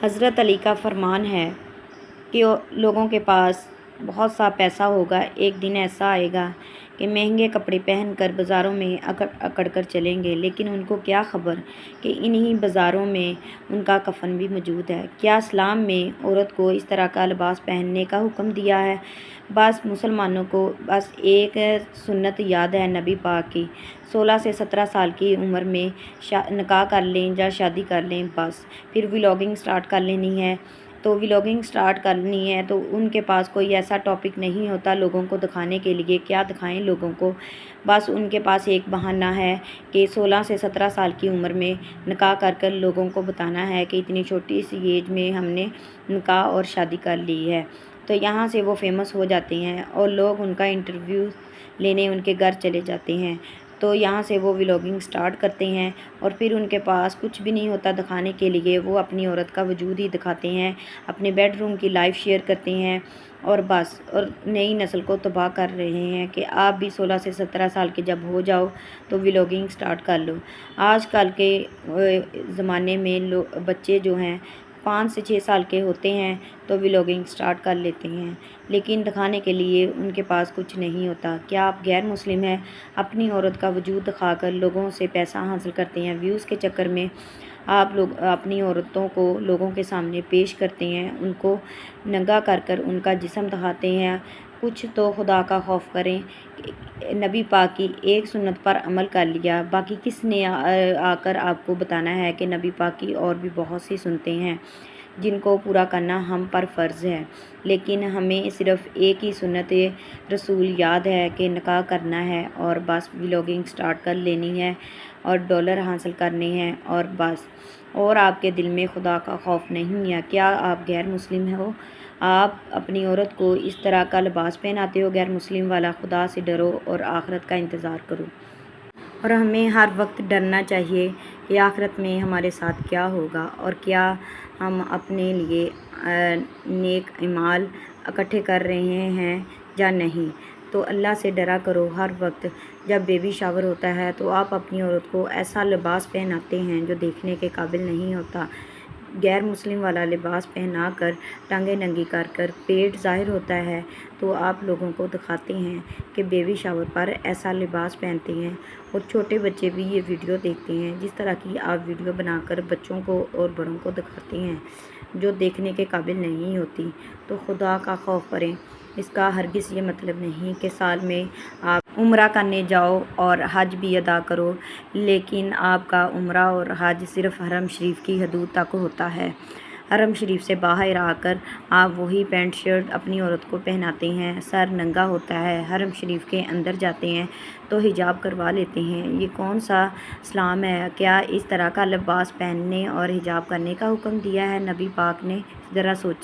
حضرت علی کا فرمان ہے کہ لوگوں کے پاس بہت سا پیسہ ہوگا، ایک دن ایسا آئے گا کہ مہنگے کپڑے پہن کر بازاروں میں اکڑ کر چلیں گے، لیکن ان کو کیا خبر کہ انہی بازاروں میں ان کا کفن بھی موجود ہے۔ کیا اسلام میں عورت کو اس طرح کا لباس پہننے کا حکم دیا ہے؟ بس مسلمانوں کو بس ایک سنت یاد ہے نبی پاک کی، 16 سے 17 سال کی عمر میں نکاح کر لیں یا شادی کر لیں، بس پھر ولاگنگ سٹارٹ کر لینی ہے۔ تو ولاگنگ سٹارٹ کرنی ہے تو ان کے پاس کوئی ایسا ٹاپک نہیں ہوتا لوگوں کو دکھانے کے لیے، کیا دکھائیں لوگوں کو، بس ان کے پاس ایک بہانہ ہے کہ 16 سے 17 سال کی عمر میں نکاح کر کر لوگوں کو بتانا ہے کہ اتنی چھوٹی سی ایج میں ہم نے نکاح اور شادی کر لی ہے۔ تو یہاں سے وہ فیمس ہو جاتے ہیں اور لوگ ان کا انٹرویو لینے ان کے گھر چلے جاتے ہیں۔ تو یہاں سے وہ ولاگنگ سٹارٹ کرتے ہیں اور پھر ان کے پاس کچھ بھی نہیں ہوتا دکھانے کے لیے، وہ اپنی عورت کا وجود ہی دکھاتے ہیں، اپنے بیڈ روم کی لائف شیئر کرتے ہیں اور بس، اور نئی نسل کو تباہ کر رہے ہیں کہ آپ بھی 16 سے 17 سال کے جب ہو جاؤ تو ولاگنگ سٹارٹ کر لو۔ آج کل کے زمانے میں بچے جو ہیں 5 سے 6 سال کے ہوتے ہیں تو ولاگنگ سٹارٹ کر لیتے ہیں، لیکن دکھانے کے لیے ان کے پاس کچھ نہیں ہوتا۔ کیا آپ غیر مسلم ہیں؟ اپنی عورت کا وجود دکھا کر لوگوں سے پیسہ حاصل کرتے ہیں، ویوز کے چکر میں آپ لوگ اپنی عورتوں کو لوگوں کے سامنے پیش کرتے ہیں، ان کو ننگا کر کر ان کا جسم دکھاتے ہیں۔ کچھ تو خدا کا خوف کریں، نبی پاک کی ایک سنت پر عمل کر لیا، باقی کس نے آ کر آپ کو بتانا ہے کہ نبی پاک کی اور بھی بہت سی سنتیں ہیں جن کو پورا کرنا ہم پر فرض ہے، لیکن ہمیں صرف ایک ہی سنت رسول یاد ہے کہ نکاح کرنا ہے اور بس ولاگنگ سٹارٹ کر لینی ہے اور ڈالر حاصل کرنے ہیں اور بس، اور آپ کے دل میں خدا کا خوف نہیں ہے۔ کیا آپ غیر مسلم ہو؟ آپ اپنی عورت کو اس طرح کا لباس پہناتے ہو غیر مسلم والا؟ خدا سے ڈرو اور آخرت کا انتظار کرو۔ اور ہمیں ہر وقت ڈرنا چاہیے کہ آخرت میں ہمارے ساتھ کیا ہوگا اور کیا ہم اپنے لیے نیک اعمال اکٹھے کر رہے ہیں یا نہیں۔ تو اللہ سے ڈرا کرو ہر وقت۔ جب بیبی شاور ہوتا ہے تو آپ اپنی عورت کو ایسا لباس پہناتے ہیں جو دیکھنے کے قابل نہیں ہوتا، غیر مسلم والا لباس پہنا کر، ٹانگیں ننگی کر کر پیٹ ظاہر ہوتا ہے، تو آپ لوگوں کو دکھاتے ہیں کہ بیبی شاور پر ایسا لباس پہنتے ہیں، اور چھوٹے بچے بھی یہ ویڈیو دیکھتے ہیں جس طرح کی آپ ویڈیو بنا کر بچوں کو اور بڑوں کو دکھاتے ہیں جو دیکھنے کے قابل نہیں ہوتی۔ تو خدا کا خوف کریں۔ اس کا ہرگز یہ مطلب نہیں کہ سال میں آپ عمرہ کرنے جاؤ اور حج بھی ادا کرو، لیکن آپ کا عمرہ اور حج صرف حرم شریف کی حدود تک ہوتا ہے۔ حرم شریف سے باہر آ کر آپ وہی پینٹ شرٹ اپنی عورت کو پہناتے ہیں، سر ننگا ہوتا ہے، حرم شریف کے اندر جاتے ہیں تو حجاب کروا لیتے ہیں۔ یہ کون سا اسلام ہے؟ کیا اس طرح کا لباس پہننے اور حجاب کرنے کا حکم دیا ہے نبی پاک نے؟ ذرا سوچیں۔